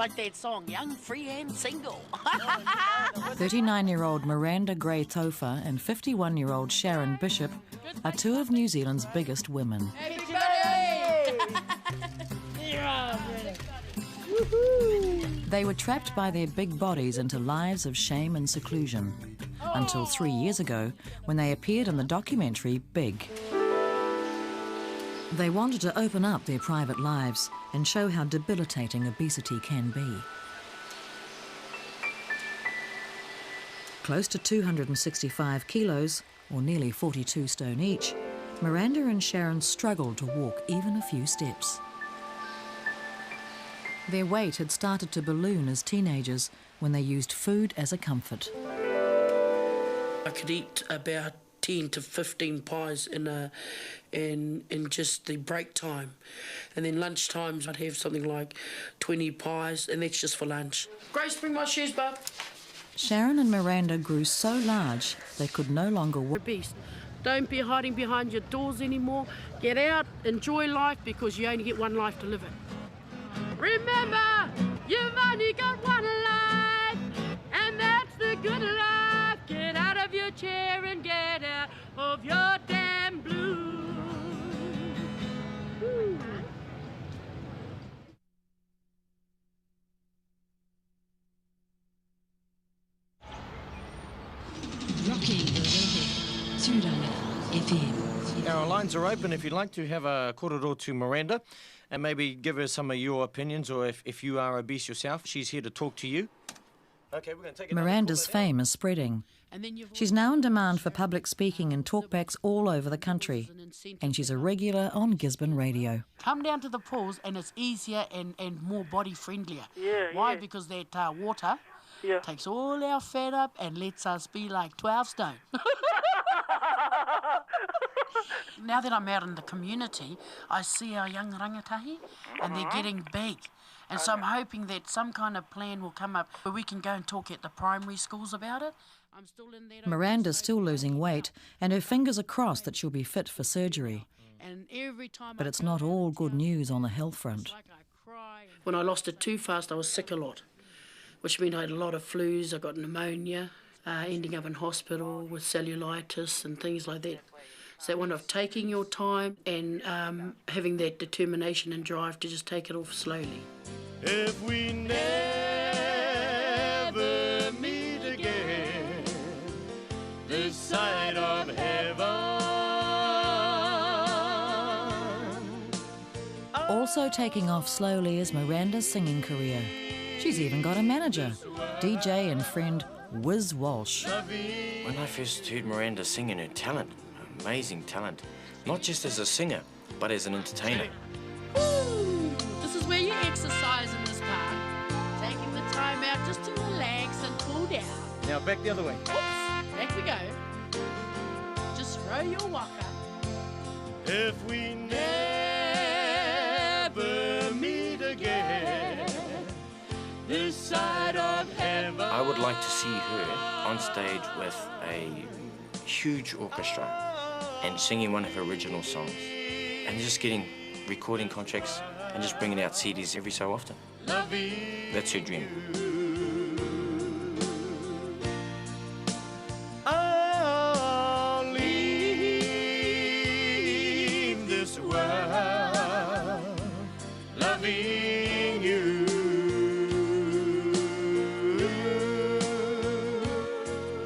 Like that song, Young, Free and Single. 39-year-old Miranda Taufa and 51-year-old Sharon Bishop are two of New Zealand's biggest women. They were trapped by their big bodies into lives of shame and seclusion, until 3 years ago when they appeared in the documentary Big. They wanted to open up their private lives and show how debilitating obesity can be. Close to 265 kilos, or nearly 42 stone each, Miranda and Sharon struggled to walk even a few steps. Their weight had started to balloon as teenagers when they used food as a comfort. I could eat about 10 to 15 pies in just the break time. And then lunch times I'd have something like 20 pies, and that's just for lunch. Grace, bring my shoes, bub. Sharon and Miranda grew so large they could no longer walk. Beast. Don't be hiding behind your doors anymore. Get out, enjoy life, because you only get one life to live it. Remember, you've only got one life, and that's the good life. Get out of your chair and get out of your damn blues. Woo. Rocking Tūranga FM. Our lines are open if you'd like to have a korero to Miranda and maybe give her some of your opinions, or if you are obese yourself, she's here to talk to you. Okay, we're going to take Miranda's fame is spreading. She's now in demand for public speaking and talkbacks all over the country, and she's a regular on Gisborne radio. Come down to the pools and it's easier and more body friendlier. Yeah, Why? yeah. Because that water Yeah. takes all our fat up and lets us be like 12 stone. Now that I'm out in the community, I see our young rangatahi and they're getting big. And so I'm hoping that some kind of plan will come up where we can go and talk at the primary schools about it. I'm still in that. Miranda's still losing weight, and her fingers are crossed that she'll be fit for surgery. And every time But it's not all good news on the health front. When I lost it too fast, I was sick a lot, which meant I had a lot of flus. I got pneumonia, ending up in hospital with cellulitis and things like that. So that one of taking your time and having that determination and drive to just take it off slowly. If we never meet again, this side of heaven. Also taking off slowly is Miranda's singing career. She's even got a manager, DJ and friend Wiz Walsh. When I first heard Miranda singing, her talent, amazing talent, not just as a singer, but as an entertainer. Woo! This is where you exercise in this park. Taking the time out just to relax and cool down. Now back the other way. Oops, back we go. Just throw your waka. If we never meet again, this side of heaven. I would like to see her on stage with a huge orchestra and singing one of her original songs and just getting recording contracts and just bringing out CDs every so often. That's her dream. I'll leave this world loving you,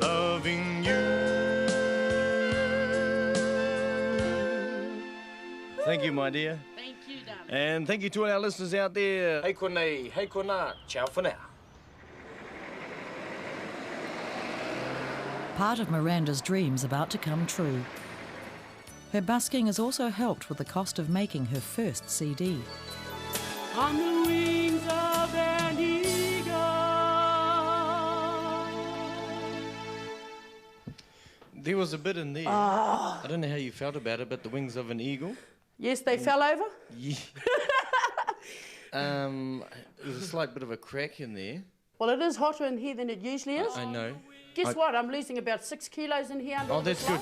loving you. Thank you, my dear. Thank you, darling. And thank you to all our listeners out there. Hei konei, hei kona, ciao for now. Part of Miranda's dream's about to come true. Her busking has also helped with the cost of making her first CD. On the wings of an eagle. There was a bit in there. I don't know how you felt about it, but the wings of an eagle. Yes, they fell over. Yeah. There's a slight bit of a crack in there. Well, it is hotter in here than it usually is. I know. Guess what? I'm losing about 6 kilos in here. Oh, that's good.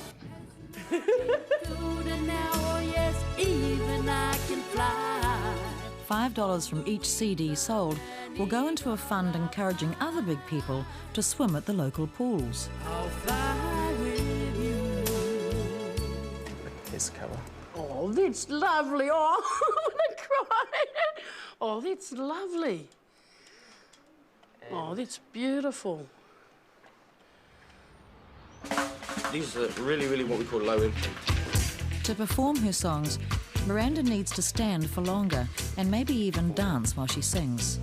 $5 from each CD sold will go into a fund encouraging other big people to swim at the local pools. I'll fly with you. This colour. Oh, that's lovely. Oh, I'm gonna cry. Oh, that's lovely. Oh, that's beautiful. These are really what we call low impact. To perform her songs, Miranda needs to stand for longer and maybe even dance while she sings.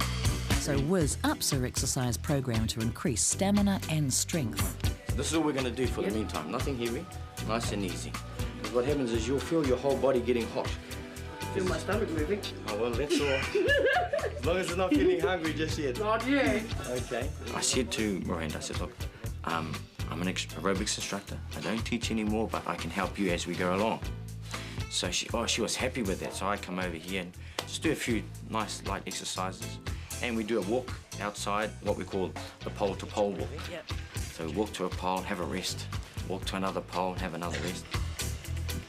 So Wiz ups her exercise program to increase stamina and strength. This is all we're going to do for the meantime. Nothing heavy, nice and easy. Because what happens is you'll feel your whole body getting hot. Feel my stomach moving. Oh, well, that's all right. As long as it's not feeling hungry just yet. Not yet. Okay. I said to Miranda, I said, look, I'm an aerobics instructor. I don't teach anymore, but I can help you as we go along. So she was happy with that. So I come over here and just do a few nice light exercises. And we do a walk outside, what we call the pole-to-pole walk. Yep. So we walk to a pole, have a rest. Walk to another pole, have another rest.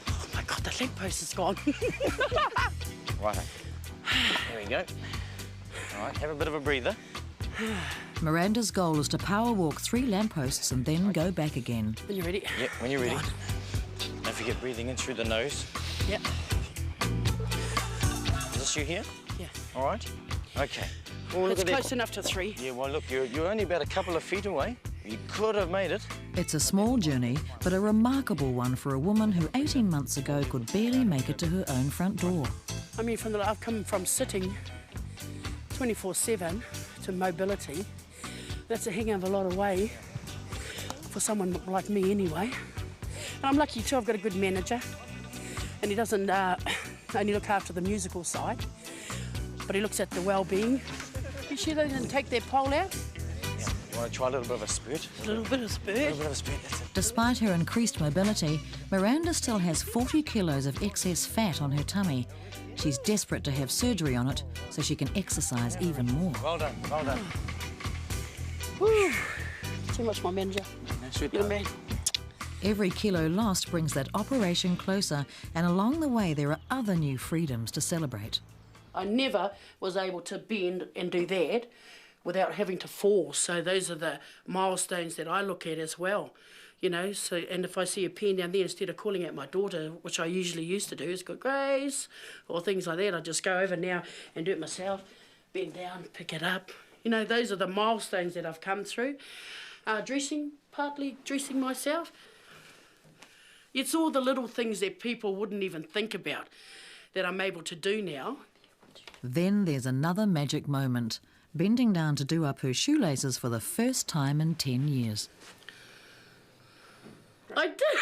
Oh my God, the lamp post is gone. Right. There we go. All right, have a bit of a breather. Miranda's goal is to power walk 3 lampposts and then go back again. When you're ready. Yep, when you're ready. Don't forget breathing in through the nose. Yep. Is this you here? Yeah. All right. Okay. Well, look It's at that. close enough to 3. Yeah, well, look, you're only about a couple of feet away. You could have made it. It's a small journey, but a remarkable one for a woman who 18 months ago could barely make it to her own front door. I mean, I've come from sitting 24/7 to mobility. That's a hang of a lot of way for someone like me anyway. And I'm lucky too, I've got a good manager. And he doesn't only look after the musical side, but he looks at the well-being. You sure they didn't take their pole out? Yeah. You want to try a little bit of a spurt? A little bit of A spurt. little bit of a spurt, that's it. Despite her increased mobility, Miranda still has 40 kilos of excess fat on her tummy. She's desperate to have surgery on it so she can exercise even more. Well done, well done. Woo. Too much, my manager. No sweat. You're the man. Every kilo lost brings that operation closer, and along the way there are other new freedoms to celebrate. I never was able to bend and do that without having to fall. So those are the milestones that I look at as well, you know. So, and if I see a pen down there, instead of calling out my daughter, which I usually used to do, is good Grace, or things like that, I just go over now and do it myself, bend down, pick it up. You know, those are the milestones that I've come through. Partly dressing myself. It's all the little things that people wouldn't even think about that I'm able to do now. Then there's another magic moment, bending down to do up her shoelaces for the first time in 10 years. I did.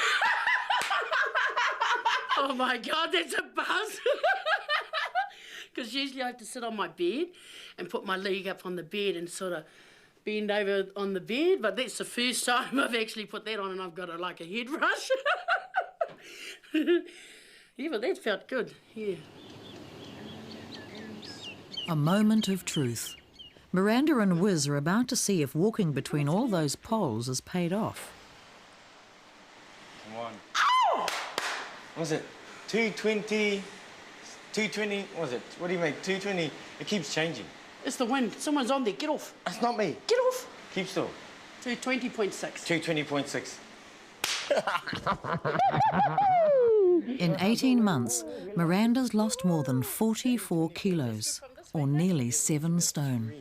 Oh my God, that's a buzz. Because usually I have to sit on my bed and put my leg up on the bed and sort of bend over on the bed, but that's the first time I've actually put that on and I've got like a head rush. Yeah, but that felt good, yeah. A moment of truth. Miranda and Wiz are about to see if walking between all those poles has paid off. Come on. Ow! What was it? 220, what was it? What do you make? 220, it keeps changing. It's the wind. Someone's on there. Get off. That's not me. Get off. Keep still. 220.6. 220.6. In 18 months, Miranda's lost more than 44 kilos, or nearly 7 stone.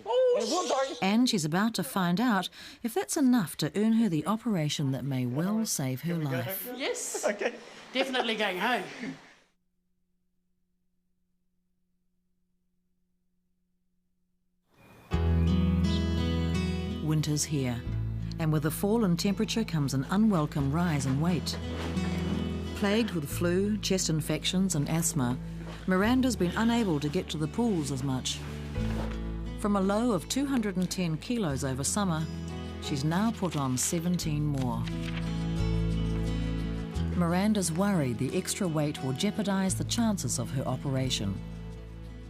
And she's about to find out if that's enough to earn her the operation that may well save her life. Yes. Okay. Definitely going home. Winter's here, and with the fall in temperature comes an unwelcome rise in weight. Plagued with flu, chest infections and asthma, Miranda's been unable to get to the pools as much. From a low of 210 kilos over summer, she's now put on 17 more. Miranda's worried the extra weight will jeopardise the chances of her operation.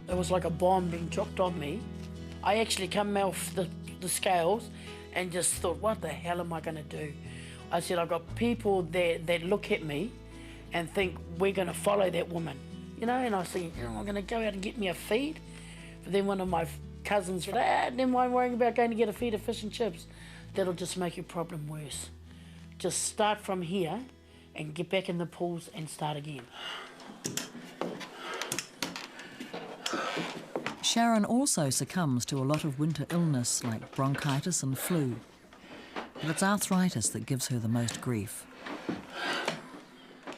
It was like a bomb being dropped on me. I actually come off the scales and just thought, what the hell am I going to do? I said, I've got people that look at me and think we're going to follow that woman. You know, and I said, I'm going to go out and get me a feed. But then one of my cousins said, never mind worrying about going to get a feed of fish and chips. That'll just make your problem worse. Just start from here and get back in the pools and start again. Sharon also succumbs to a lot of winter illness like bronchitis and flu. But it's arthritis that gives her the most grief.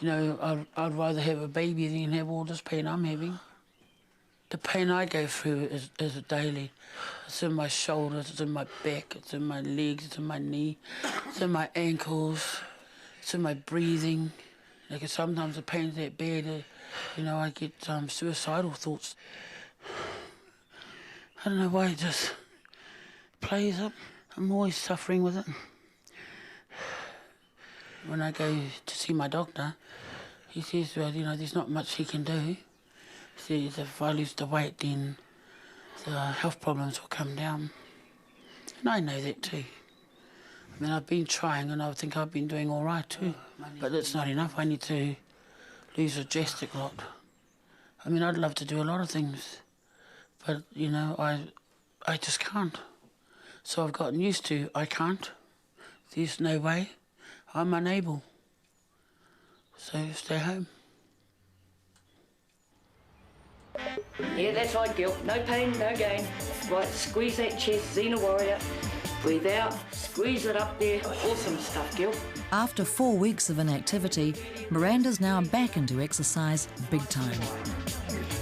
You know, I'd rather have a baby than have all this pain I'm having. The pain I go through is daily. It's in my shoulders, it's in my back, it's in my legs, it's in my knee, it's in my ankles, it's in my breathing. Like sometimes the pain's that bad, you know, I get suicidal thoughts. I don't know why it just plays up. I'm always suffering with it. When I go to see my doctor, he says, well, you know, there's not much he can do. He says if I lose the weight, then the health problems will come down. And I know that too. I mean, I've been trying and I think I've been doing all right too. But it's not enough. I need to lose a drastic lot. I mean, I'd love to do a lot of things. But, you know, I just can't. So I've gotten used to, I can't. There's no way. I'm unable. So stay home. Yeah, that's right, Gil. No pain, no gain. Right, squeeze that chest, Xena Warrior. Breathe out, squeeze it up there. Awesome stuff, Gil. After 4 weeks of inactivity, Miranda's now back into exercise big time.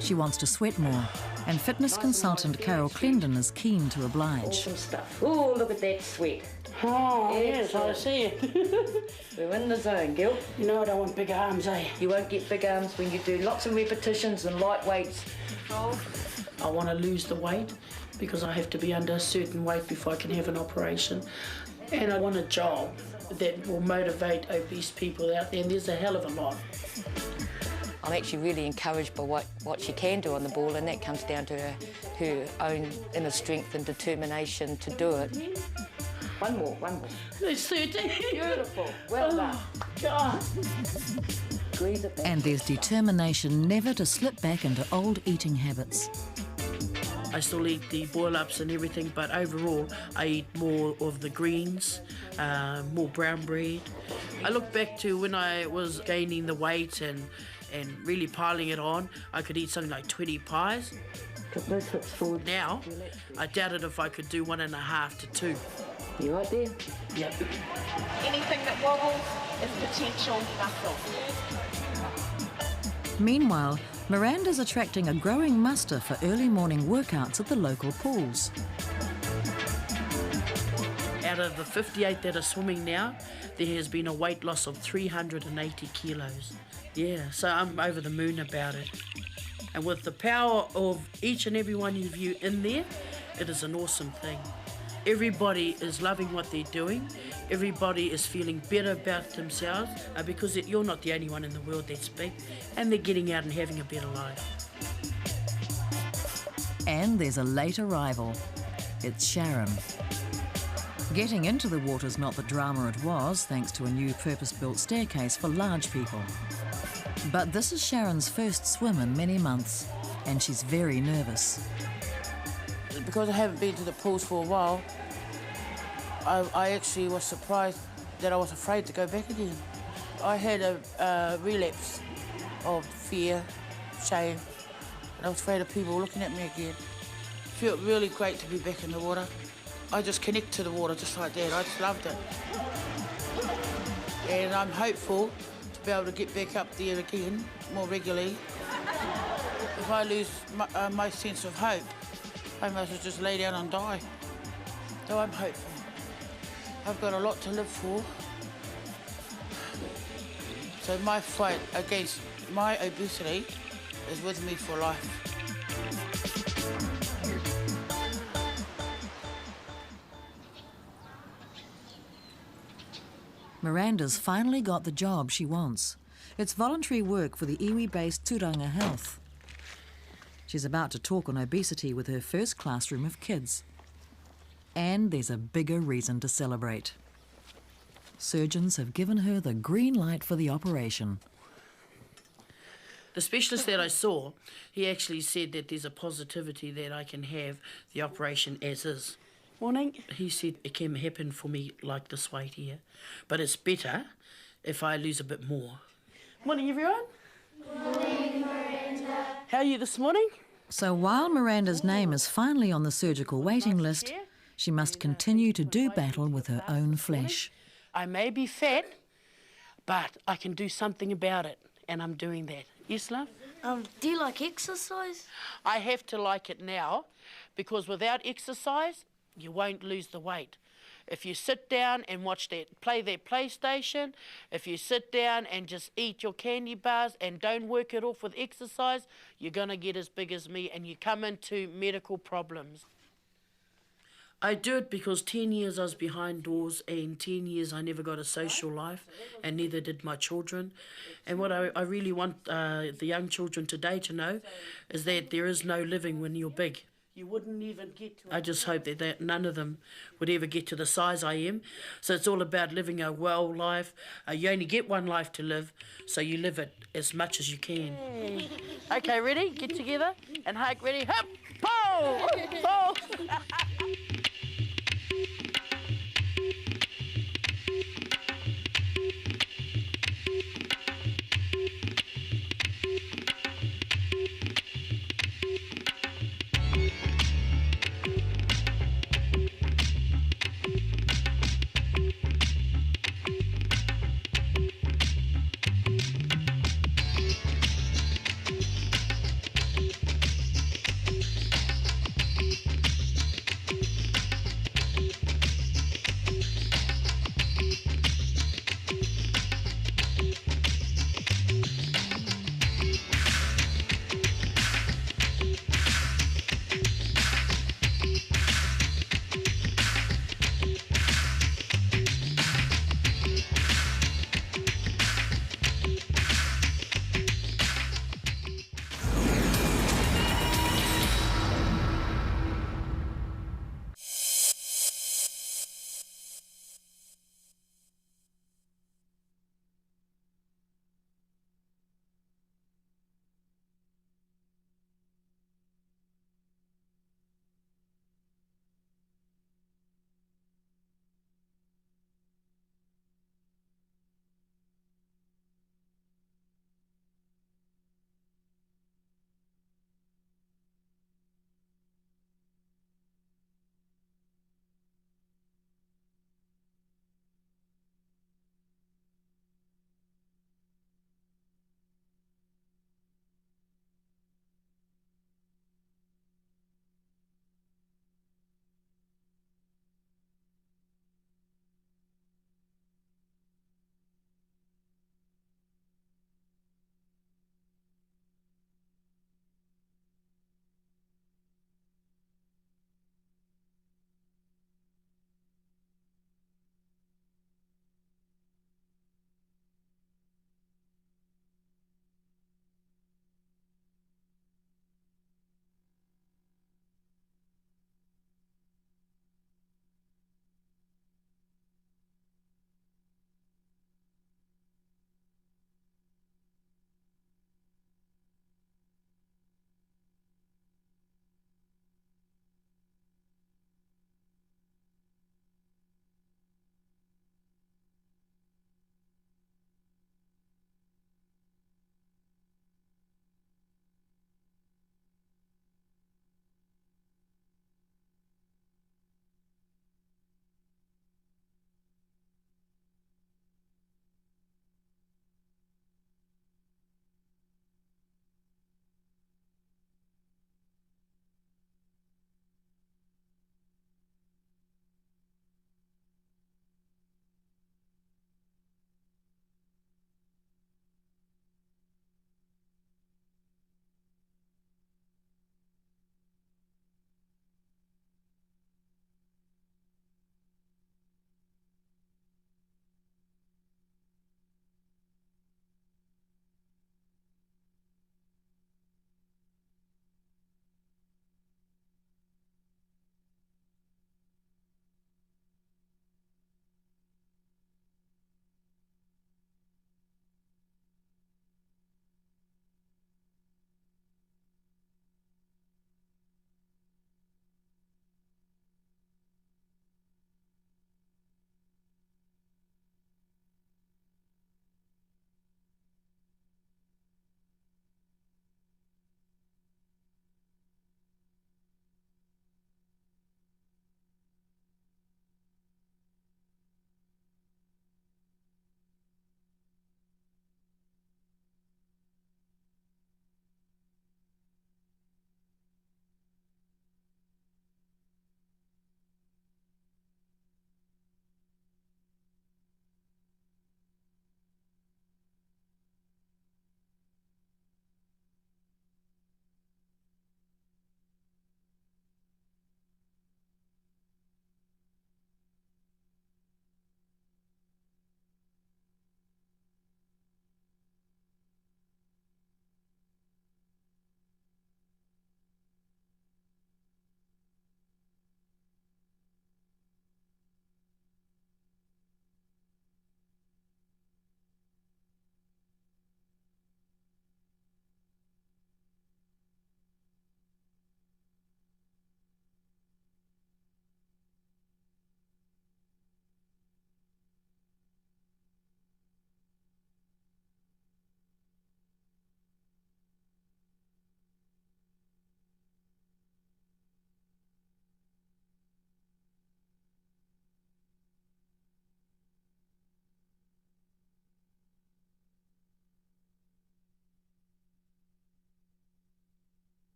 She wants to sweat more, and fitness consultant Carol Clendon is keen to oblige. Awesome stuff. Oh, look at that sweat. Oh, yes, I see it. We're in the zone, Gil. You know I don't want big arms, eh? You won't get big arms when you do lots of repetitions and light weights. I want to lose the weight because I have to be under a certain weight before I can have an operation. And I want a job that will motivate obese people out there, and there's a hell of a lot. I'm actually really encouraged by what she can do on the ball, and that comes down to her own inner strength and determination to do it. One more. There's 13. Beautiful. Well done. God. Squeeze it back. And there's determination never to slip back into old eating habits. I still eat the boil-ups and everything, but overall I eat more of the greens, more brown bread. I look back to when I was gaining the weight and really piling it on. I could eat something like 20 pies. Put those hips forward. Now, I doubted if I could do 1.5 to 2. You right there? Yep. Anything that wobbles is potential muscle. Meanwhile, Miranda's attracting a growing muster for early morning workouts at the local pools. Out of the 58 that are swimming now, there has been a weight loss of 380 kilos. Yeah, so I'm over the moon about it. And with the power of each and every one of you in there, it is an awesome thing. Everybody is loving what they're doing. Everybody is feeling better about themselves because you're not the only one in the world that's big, and they're getting out and having a better life. And there's a late arrival. It's Sharon. Getting into the water's not the drama it was, thanks to a new purpose-built staircase for large people. But this is Sharon's first swim in many months, and she's very nervous. Because I haven't been to the pools for a while, I actually was surprised that I was afraid to go back again. I had a relapse of fear, shame, and I was afraid of people looking at me again. It felt really great to be back in the water. I just connect to the water just like that. I just loved it. And I'm hopeful to be able to get back up there again more regularly. If I lose my sense of hope, I might as well just lay down and die. So I'm hopeful. I've got a lot to live for. So my fight against my obesity is with me for life. Miranda's finally got the job she wants. It's voluntary work for the iwi-based Turanga Health. She's about to talk on obesity with her first classroom of kids. And there's a bigger reason to celebrate. Surgeons have given her the green light for the operation. The specialist that I saw, he actually said that there's a positivity that I can have the operation as is. Morning. He said it can happen for me like this weight here, but it's better if I lose a bit more. Morning, everyone. Morning, Miranda. How are you this morning? So while Miranda's name is finally on the surgical waiting list, she must continue to do battle with her own flesh. I may be fat, but I can do something about it, and I'm doing that. Yes, love? Do you like exercise? I have to like it now, because without exercise, you won't lose the weight. If you sit down and play that PlayStation, if you sit down and just eat your candy bars and don't work it off with exercise, you're going to get as big as me and you come into medical problems. I do it because 10 years I was behind doors and 10 years I never got a social life and neither did my children. And what I really want the young children today to know is that there is no living when you're big. You wouldn't even get to it. I just hope that none of them would ever get to the size I am. So it's all about living a well life. You only get one life to live, so you live it as much as you can. Hey. Okay, ready? Get together and hug. Ready? Hop! Pull! Pull!